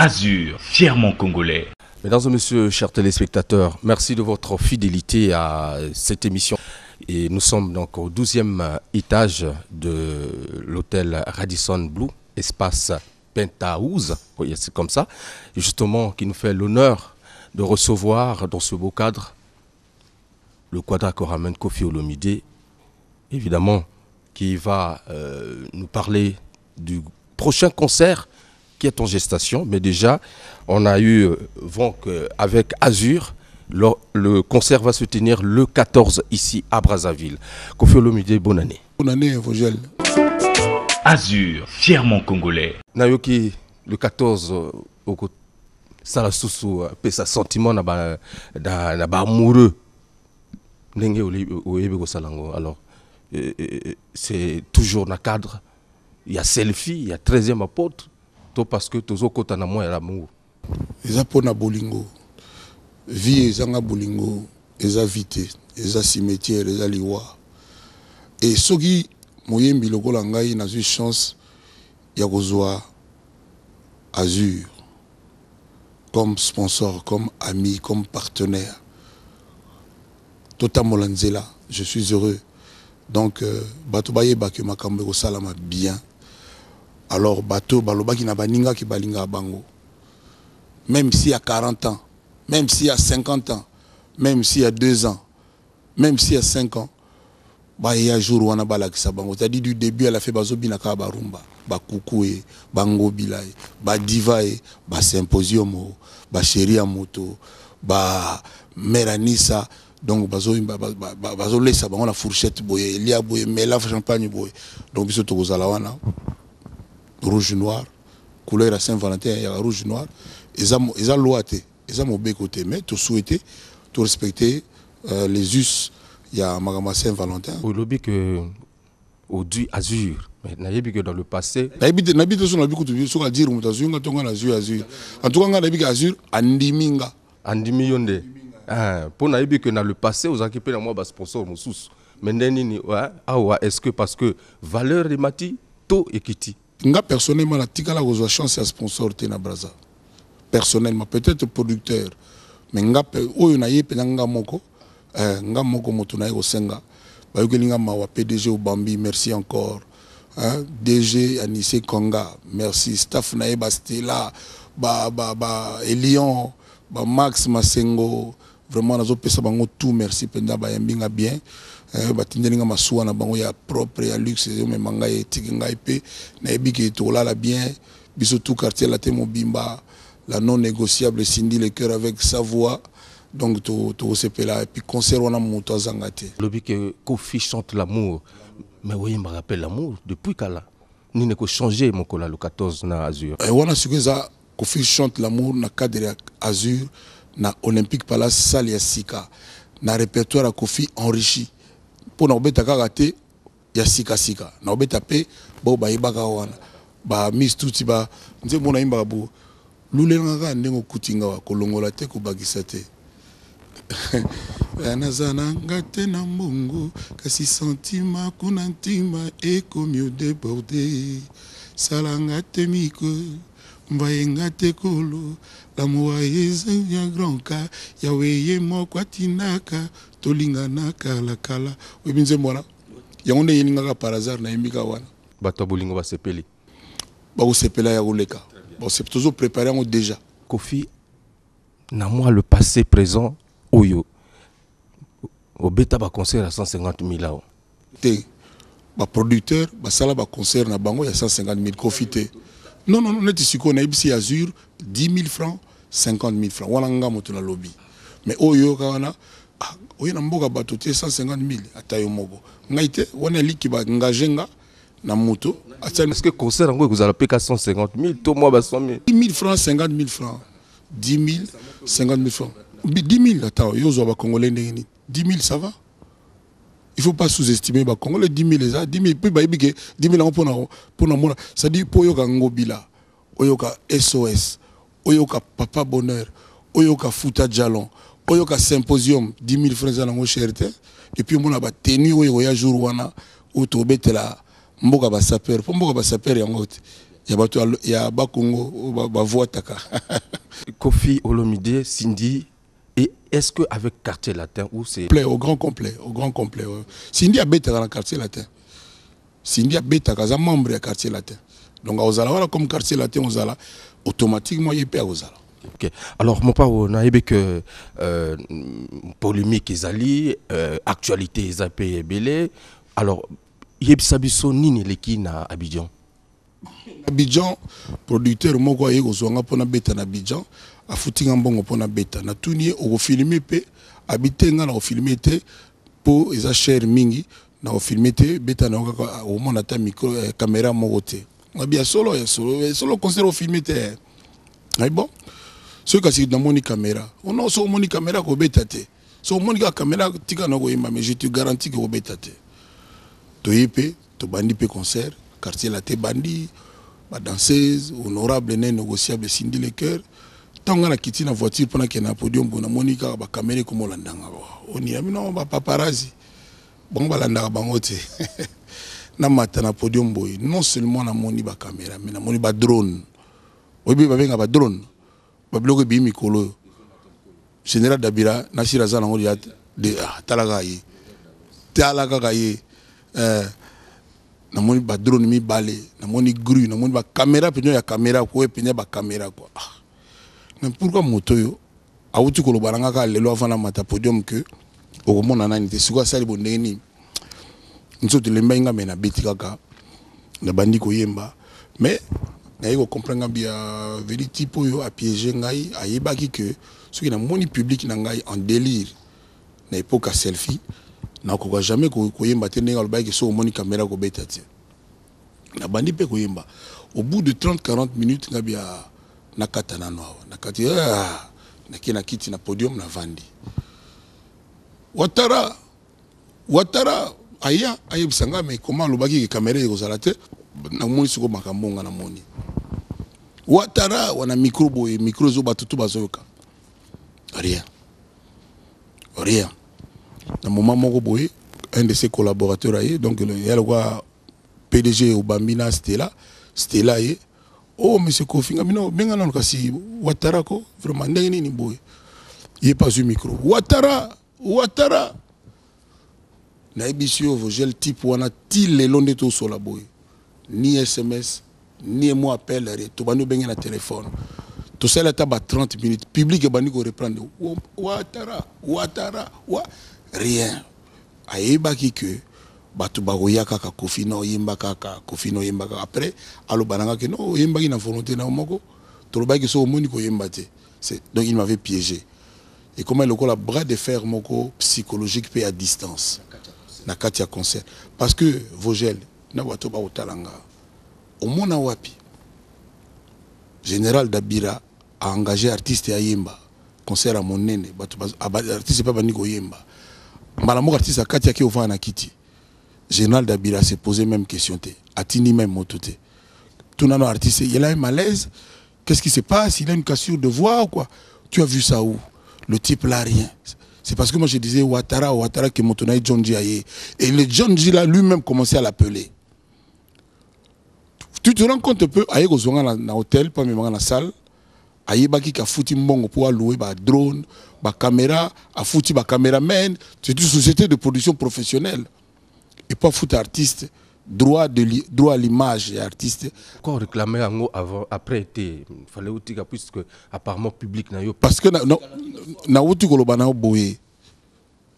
Azur, fièrement congolais. Mesdames et messieurs, chers téléspectateurs, merci de votre fidélité à cette émission. Et nous sommes donc au 12e étage de l'hôtel Radisson Blu, espace Penthouse, oui, c'est comme ça, et justement qui nous fait l'honneur de recevoir dans ce beau cadre le Quadra Koramen Koffi Olomide, évidemment, qui va nous parler du prochain concert qui est en gestation. Mais déjà, on a eu vent qu'avec Azur, le concert va se tenir le 14 ici à Brazzaville. Koffi Olomide, bonne année. Bonne année, Vogel. Azur, fièrement congolais. Nayoki, le 14, ça la sous pesa sentiment na amoureux. Alors, c'est toujours dans le cadre. Il y a selfie, il y a 13e apôtre. Tout parce que tous les côtés moi et l'amour. Ils ont pour na bolingo. Vie ils ont bolingo, ils ont vité, ils ont cimetière, ils ont liwa. Et ceux qui moyen biloko langai n'a eu chance ya kozwa Azur comme sponsor, comme ami, comme partenaire. Tota Molanzela, je suis heureux. Donc bato baye ba ke makambo ko salama bien. Alors bato baloba ki na baninga ki balinga bango. Même s'il y a 40 ans, même s'il y a 50 ans, même s'il y a 2 ans, même s'il y a 5 ans, bah il y a un jour où on a balakisa bango. C'est-à-dire du début à la fin bazo binaka barumba, ba koukou bango bilai, ba diva ba symposium, ba chéri à moto, ba meranissa. Donc bazo laisser bango la fourchette boye, il y a boye, mais la champagne boye. Donc biso to kozala wana rouge noir, couleur à Saint-Valentin, il y a rouge noir. Ils ont loité, ils ont mauvais côté, mais tout souhaiter, tout respecter les us. Il y a Magama Saint-Valentin. Au lobby que au du Azur, mais n'ayez que dans le passé. N'habite sur la bico de sur à dire Azur, on a Azur. En tout cas, on a l'habitude Azur, Andiminga. Andimiyonde. Pour n'ayez que dans le passé, vous occupez la moi bas sponsor Moussous. Mais n'eni est-ce que parce que valeur de mati to ekiti. Nga personnellement la tikala ko chance à sponsor te na Braza. Personnellement peut-être producteur, mais nga oyo na ye penanga moko nga moko moto na ko senga ba yokelinga mawa PDG au Bambi, merci encore. DG Anissé Konga, merci. Staff na ye Bastela, ba Elion, ba Max Masengo, vraiment nazo pesa bango tout merci penda ba yambinga bien. Batindelinga masuwa na bango ya propre ya luxe yo me manga ye tikinga ipe na ebiki to la bien biso tout quartier la temo bimba la non négociable Cindy le cœur avec sa voix. Donc tout ce là et puis concert on a moto zangate lobi que Koffi chante l'amour, mais oui me rappelle l'amour depuis kala ni ne ko changer mon kola le 14 na Azur et on a su que ça Koffi chante l'amour na cadre Azur na Olympique Palace salle ya sika na répertoire à Koffi enrichi pour na obeta kagate ya sika na obeta pe bo ba ibaka wana ba miss tuti ba nze mona imba bo lulenga ndengo kutinga wa kolongola te ko bagisa te nazana ngate na mbongo kasi sentima kuna ntima ekomi débordé salanga te miko mbayenga te kolo l'amour est un grand cas yaweye moko atinaka tolingana kala kala webinze mwana yango yeninga par hasard na yembika wana bato bolingo ba sepeli ba ko sepela ya koleka bon c'est toujours préparé en déjà Koffi na moi le passé présent oyo au beta ba concert à 150 000 là te ba producteur ba sala ba concert na bango ya 150 000 Koffi te non net siko na ibisi Azur 10 000 francs 50 000 francs wana nga moto na lobby mais oyo kawana oyo na mboka bato te 150 000 atayo moko ngaite wana liki ba ngajenga na moto est-ce que concert ngo vous allez payer 150 000 to moi ba 100 000 10 000 francs 50 000 francs 10 000 50 000 francs 10 000 attends yo zo ba congolais ndeni 10 000 ça va. Il ne faut pas sous-estimer les Congolais. 10 000 les 10 000 puis 10 000 pour moi ça dit pour yoka ngobila oyoka SOS oyoka papa bonheur oyoka futa jalon oyoka symposium 10 000 francs na ngo cherté et puis mon ba tenue oyo ya jour wana o to betela mboka ba saper pour mboka ba saper yango Il y a Bakongo, Bavoa Taka. Kofi Olomide, Cindy, et est-ce qu'avec Quartier Latin, où c'est... Au grand complet, au grand complet. Ouais. Cindy a bêta dans le Quartier Latin. Cindy a bêta dans un membre du Quartier Latin. Donc, aux Ala, comme Quartier Latin, aux Ala, automatiquement, il est aux Ala. Okay. Alors, mon père, on a vu que polémique ezali, actualité ezapé ebele. Alors, yebsabiso nini leki na Abidjan? Abidjan, producteur moko aye kozwanga pona beta na Abidjan, a foutinga mbongo pona beta. Na tuni o filmer pe, abitenga na o filmer te po eza cher mingi na o filmer te beta na o mona ta micro caméra moko te. Ngabia solo concert o filmer te. Ay bon. Ceux qui sont dans la caméra, on a sur la caméra qui est bêtée. Sur la caméra, tu as mais je te garantis que c'est bêtée. Tu es payé, tu bandi pe concert, quartier la bandi, la danseuse, honorable, négociable, Cindy le cœur. Tant qu'on a quitté la voiture pendant qu'il y a un podium, on a Monica, la caméra comme on l'a dit. On y a mis non, paparazzi. Bon, on l'a dit. Na matin na podium boy, non seulement na moni ba caméra, mais na moni ba drone. Oui, ba drone. Babiloko bi mikolo général Dabira Nasira Zana ngoli de talaga yi na moni ba drone mi balé na moni grue na moni ba caméra penyo ya caméra ko penyo ba caméra quoi. Mais pourquoi moto yo awuti ko lobalanga ka lelo avant na mata podium que o mona nani te suka sali bondeni nzoto lemba inga mena betika ka na bandi ko yemba mais naïko comprendre bien vérité pour yo a piéger ngai ayebaki que ce qui na moni public na ngai en délire na époque selfie na ko jamais ko yemba te ngai alba ki so moni caméra ko betati na bandi pe ko yemba au bout de 30-40 minutes ngabia na katana no na kati na kina kiti na podium na vandi Ouattara aya ayebisanga mais comment lobaki ki caméra ko zalate na moni siko makambonga na moni Ouattara wana micro boy micro zo batutu bazoyoka rien na moment moko boy un de ses collaborateurs aye donc il y a le PDG au Bambina Stella ye oh monsieur Kofi ngamino benga na kasi Ouattara ko vraiment ndenge nini boy il pas eu micro Ouattara na ebisio vogel type wana til le londe to sola boy ni SMS ni moi appel to banu benga na téléphone to sala taba 30 minutes public e bani ko reprendre Ouattara rien ayeba ki que batu bagoya kaka Kofi no yimba kaka après alo bananga que no yimba ki na volonté na moko to ba ki so moni ko yimba te c'est donc il m'avait piégé et comment le la bras de fer moko psychologique pe à distance na katia concert parce que Vogel na wato ba utalanga au mona wapi général Dabira a engagé artiste à Yemba concert à Monene artiste pas bani ko Yemba malamu artiste à katia ki ovana kiti général Dabira s'est posé même question te atini même motote tout nano artiste il a un malaise, qu'est-ce qui se passe, il a une cassure de voix ou quoi, tu as vu ça où, le type là rien. C'est parce que moi je disais Ouattara qui montonnaille John G. Aye. Et le John G. là lui-même commençait à l'appeler. Tu te rends compte un peu, Aye Gozonga dans l'hôtel, pas même dans la salle, Aye Baki qui a foutu mbongo pour louer ba drone, ba caméra, a foutu ba caméraman, c'est une société de production professionnelle. Et pas foutre artiste, droit à l'image et artiste. Pourquoi réclamer avant, après, il fallait aussi puisque apparemment public n'a eu. Parce que na outi ko lobana boye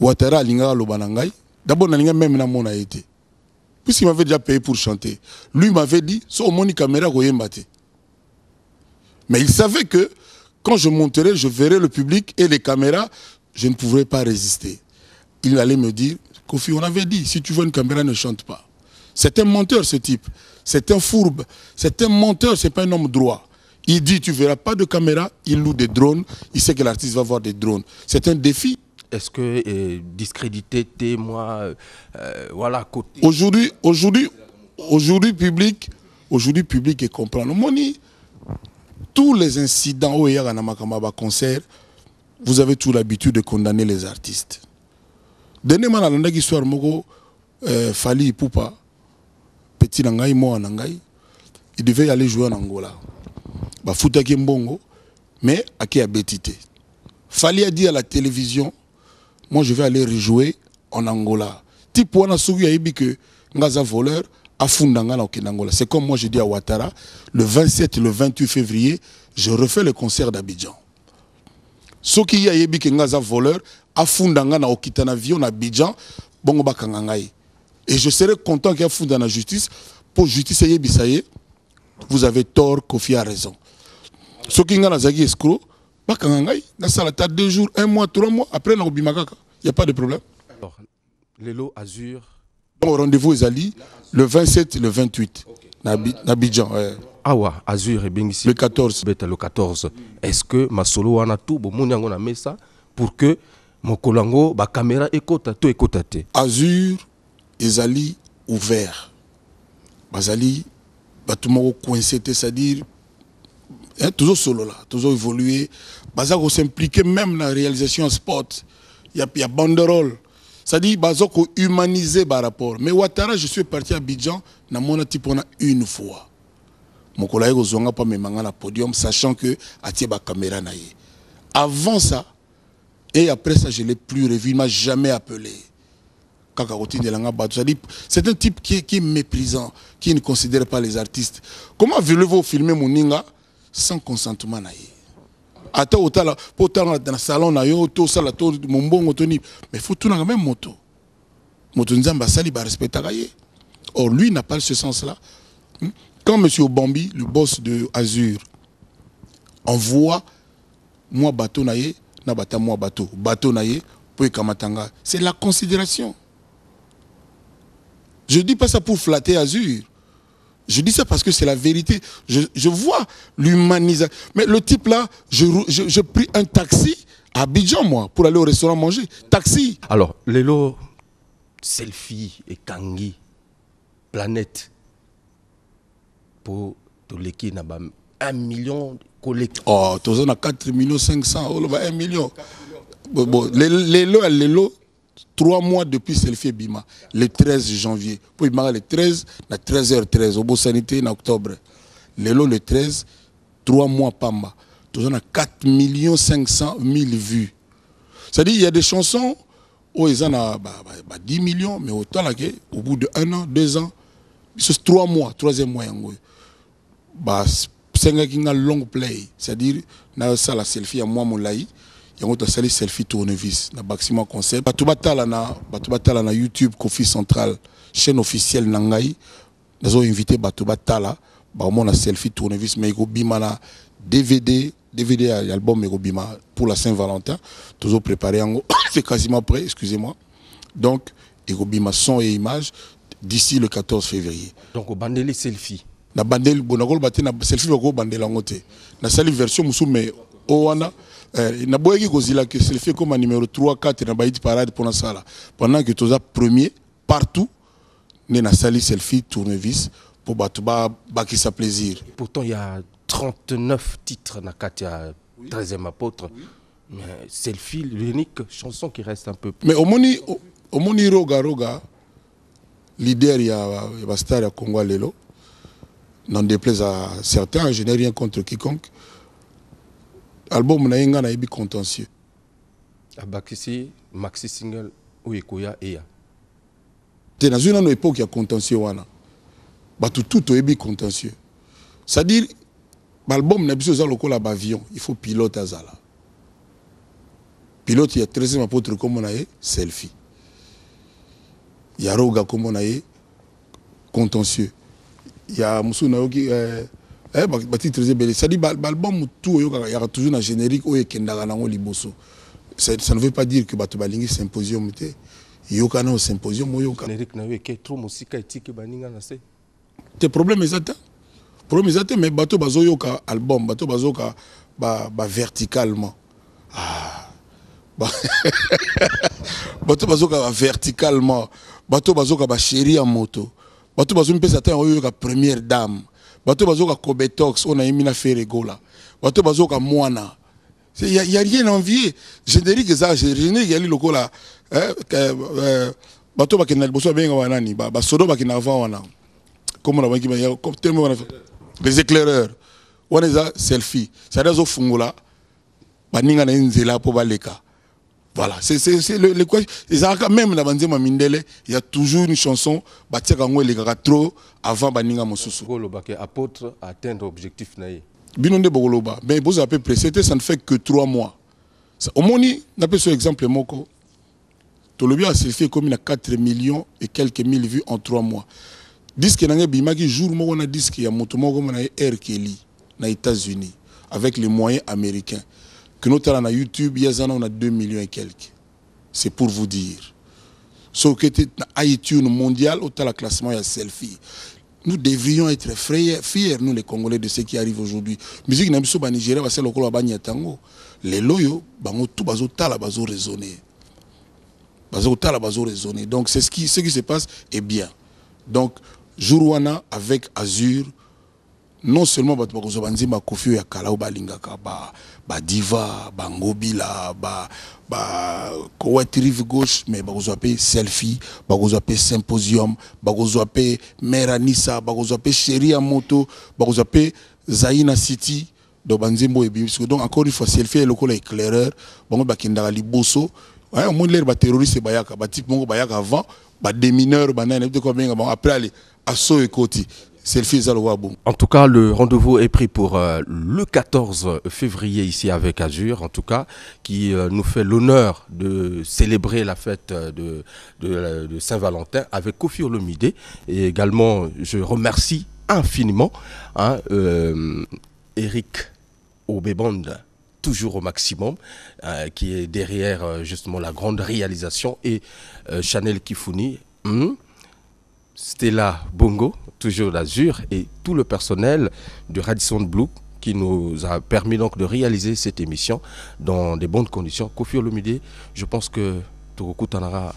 Ouattara linga lobana ngai d'abord na linga même na mona été puisqu'il m'avait déjà payé pour chanter lui m'avait dit so moni caméra ko yembate mais il savait que quand je monterai je verrai le public et les caméras je ne pourrais pas résister. Il allait me dire Kofi on avait dit si tu vois une caméra ne chante pas. C'est un menteur ce type, c'est un fourbe, c'est un menteur, c'est pas un homme droit. Il dit tu verras pas de caméra, il loue des drones, il sait que l'artiste va voir des drones. C'est un défi. Est-ce que discréditer témoin, voilà côté. Aujourd'hui public est comprendre. Moni, tous les incidents où il y a un concert, vous avez tout l'habitude de condamner les artistes. Dernièrement dans l'histoire moko Fali Poupa petit nangai moi nangai il devait aller jouer en Angola. Bah, Fouta Mbongo, mais à qui a bétité. Fallait a dit à la télévision, moi je vais aller rejouer en Angola. Type on a sougu a dit que Ngaza voleur a Fundangana au Angola. C'est comme moi je dis à Ouattara, le 27 et le 28 février, je refais le concert d'Abidjan. Ce qui a dit que Ngaza voleur a Fundangana au avion à Abidjan, bongo bakangangai. Et je serais content qu'il y ait fou dans la justice. Pour justice, vous avez tort, Kofi a raison. Ce qui est zagi escroc, dans ça, 2 jours, 1 mois, 3 mois, après, il n'y a pas de problème. Alors, Lelo Azur. Donc, rendez-vous est Ali, le 27 et le 28, Abidjan. Awa, Azur et Bengisi. Le 14. Le 14. Est-ce que Masolo wana tout, bon, mon yango na mesa, pour que mon kolango, ba caméra écoute, tout écoute. Azur, Ezali ouvert. Bazali, tout le monde coincé, c'est-à-dire, toujours solo là, toujours évolué. Bazako s'impliquer même dans la réalisation en sport. Il y a banderole. C'est-à-dire, Bazako humanisé par rapport. Mais Ouattara, je suis parti à Abidjan, dans mon type, on a une fois. Mon collègue n'a pas mis le podium, sachant que il y a caméra. Avant ça, et après ça, je ne l'ai plus revu, il ne m'a jamais appelé. C'est un type qui est méprisant, qui ne considère pas les artistes. Comment voulez-vous filmer Mouninga sans consentement? Attends, pour dans le salon, mais il faut tout dans la même moto. Moto Nzamba Sali va respecter. Or, lui n'a pas ce sens-là. Quand M. Bambi, le boss de Azur, envoie moi bateau naïe, na bata moi bateau naïe, pour Kamatanga, c'est la considération. Je ne dis pas ça pour flatter Azur. Je dis ça parce que c'est la vérité. Je vois l'humanisation. Mais le type là, je pris un taxi à Abidjan, moi, pour aller au restaurant manger. Taxi. Alors, Lelo, selfie et Kangi, planète, pour tous les qui n'ont 1 million collectés. Oh, tu as 4 millions 500, 1 million. Bon, Lelo, 3 mois depuis selfie Bima, le 13 janvier. Pour il le 13, à 13h13, au Beau Sanité, en octobre. Le 13, 3 mois Pamba. Tout ça, 4 500 000 vues. C'est-à-dire, il y a des chansons où ils en ont 10 millions, mais autant là, au bout de 1 an, 2 ans, c'est 3 mois, 3e mois. C'est un long play. C'est-à-dire, na ça la selfie à moi, mon laï. Il y a un selfie tournevis, na Baxima Concept. Batubatala na YouTube, Kofi Central, chaîne officielle Nangai. Nous avons invité Batubatala, on a selfie tournevis, mais il y a DVD album Bima pour la Saint-Valentin. Toujours préparé, c'est quasiment prêt, excusez-moi. Donc, Bima son et images d'ici le 14 février. Donc, au bandeli selfie. Na bandel, bonagol baté na selfie bako bandela ngote. Na sali version musume owana. Na boyeki kozila que selfie comme numéro 3 4 na baïti parade pour na sala. Pendant que toza premier partout, né na sali selfie tournevis pour batuba baki sa plaisir. Pourtant il y a 39 titres na Katia 13e apôtre. Mais selfie l'unique chanson qui reste un peu plus. Mais au moni roga leader ya star ya Congo lelo. N'en déplaise à certains, je n'ai rien contre quiconque. Album na na ibi contentieux. Abakisi maxi single Oyekoya Eya. T'es dans une époque il y a contentieux wana. Tout ibi contentieux. C'est-à-dire l'album na biso za lokola avion, il faut pilote azala. Pilote il y a 13e apôtre comme on a selfie. Il y a roga comme on a contentieux. Il y a Moussou Naoki, c'est-à-dire l'album tout il y a toujours un générique où il y a un liboso. Ça ne veut pas dire que tu vas faire symposium. Il y a un symposium. Générique na trop musique éthique baninga na se. Tes problèmes exact. Problème exact mais bato bazo yoka album, bato bazo ka verticalement. Ah. Bato bazo ka verticalement. Bato bazo ka chéri en moto. Bato bazo mpesa ta oyo ka première dame. Bato bazo ka Kobetox on a emina Ferregola. Bato bazo ka Moana. Il y a rien à envier. Générique ça, générique yali lokola bato ba kenal boso benga wanani ba sodo ba kinava wana. Comme on a tellement les éclaireurs. On est à selfie. C'est-à-dire que Fungola, Baninga na Nzela pour Baleka. Voilà, c'est le quoi. Même dans Banzema Mindele, il y a toujours une chanson, Batiakango les trop avant Baninga Mosusu. Goloba qui apôtre atteindre l'objectif naïe. Binonde Bogoloba, mais vous avez précédé, ça ne fait que 3 mois. Au Moni, on a ce exemple Moko. Tolobi a selfie comme il a 4 millions et quelques mille vues en 3 mois. Disque n'a bimaki jour mo on a disque ya moto mo na Air Kelly na États-Unis avec les moyens américains. Que nous avons na YouTube, il y a on a 2 millions et quelques. C'est pour vous dire. Sauf que na iTunes mondial, au la classement il y a selfie. Nous devrions être fiers, nous les Congolais, de ce qui arrive aujourd'hui. Musique n'a pas Nigeria, parce que le Colo Bani Tango. Les loyaux, bango tout bazo tala bazo raisonner. Bazo tala bazo raisonner. Donc c'est ce qui se passe est bien. Donc Jourouana avec Azur, non seulement bazo banzi ba Kofi ya kala balingaka ba diva, ba ngobila, ba Kowet Rive Gauche, mais bazo appelé selfie, bazo appelé symposium, bazo appelé Meranissa, bazo appelé Chéri à moto, bazo appelé Zaina City. Donc encore une fois, selfie est le col éclaireur, bango bakindara liboso, au moins l'air ba terroriste bayaka, ba type mongo bayaka avant, ba des mineurs, ba nana de combien après aller assaut et côté. En tout cas, le rendez-vous est pris pour le 14 février ici avec Azur, en tout cas, qui nous fait l'honneur de célébrer la fête de Saint-Valentin avec Kofi Olomide. Et également, je remercie infiniment Eric Obebond, toujours au maximum, qui est derrière justement la grande réalisation, et Chanel Kifuni, Stella Bongo, toujours d'Azur, et tout le personnel de Radisson Blu qui nous a permis donc de réaliser cette émission dans des bonnes conditions. Kofi Olomide, je pense que Toroku Tanara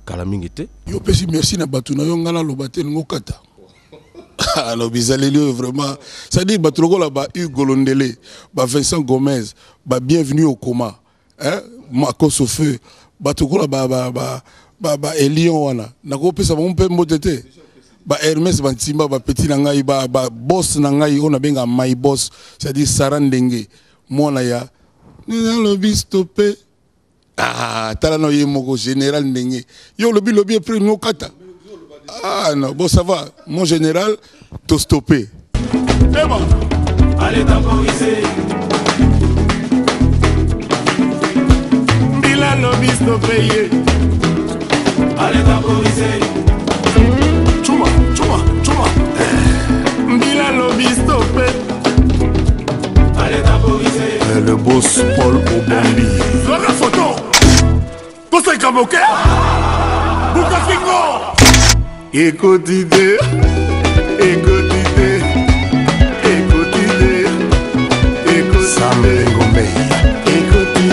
Kalamingete. Yo pesi merci na batuna yo ngala lobate ngokata. Alors bizaleli vraiment, ça dit batrogo là-bas Hugo Londele, ba Vincent Gomez, ba bienvenue au coma. Hein? Marco Sofeu, batrogo là-bas ba Elion wana. Nako pesa ba mpe motete. Ba Hermès Bantimba ba petit nangai ba boss nangai on a benga my boss, c'est-à-dire Sarandenge. Mona ya lobi stoppé. Ah, talano yemoko général ndenge. Yo lobi est pris ngokata. Ah non, bon ça va, mon général, t'as stoppé. C'est bon. Allez temporiser. Bila lobby stoppé. Allez temporiser. Chuma. Bila lobby stoppé. Allez temporiser. Le boss Paul Obambi. Sur la photo. Tout c'est comme ok. Boukafingo. Écoutez, Sam Ngombe. Écoutez,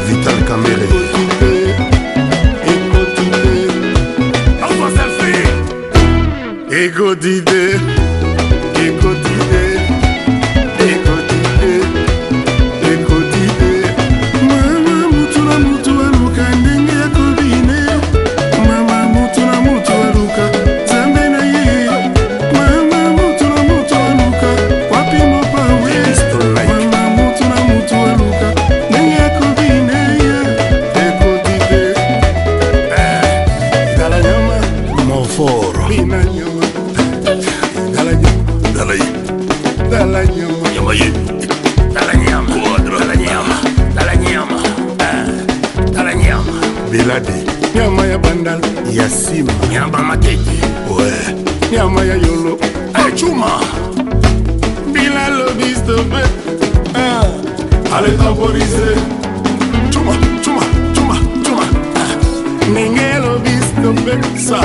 Vital Caméré. Écoutez, on va selfie. Écoutez. Nyama ya bandal ya sima nyamba matete ouais nyama ya yolo chuma bila lobby stoppé allez temporiser chuma nenge lobby stoppé ça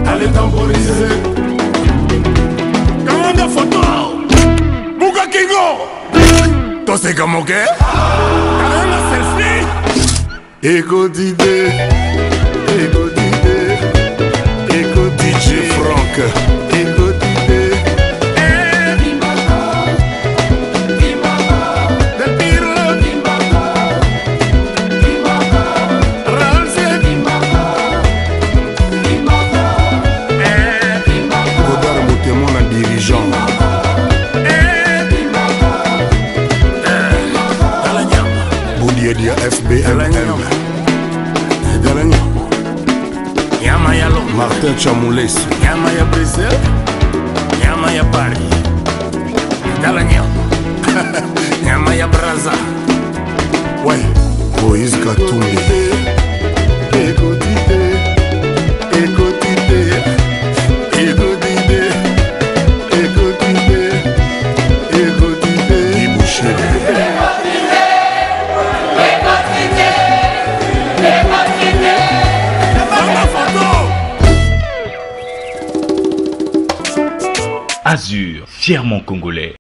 allez temporiser commande photo Buka Kingo toi c'est comme ok la selfie. Écoutez, DJ Franck. Écoutez, Del Pirlo, Nyama ya Londres, Martin Chamoulesu, nyama ya Brazil, nyama ya Paris, dala nyama, nyama ya Brazza. ouais, Moïse Katumbi, Azur, fièrement congolais.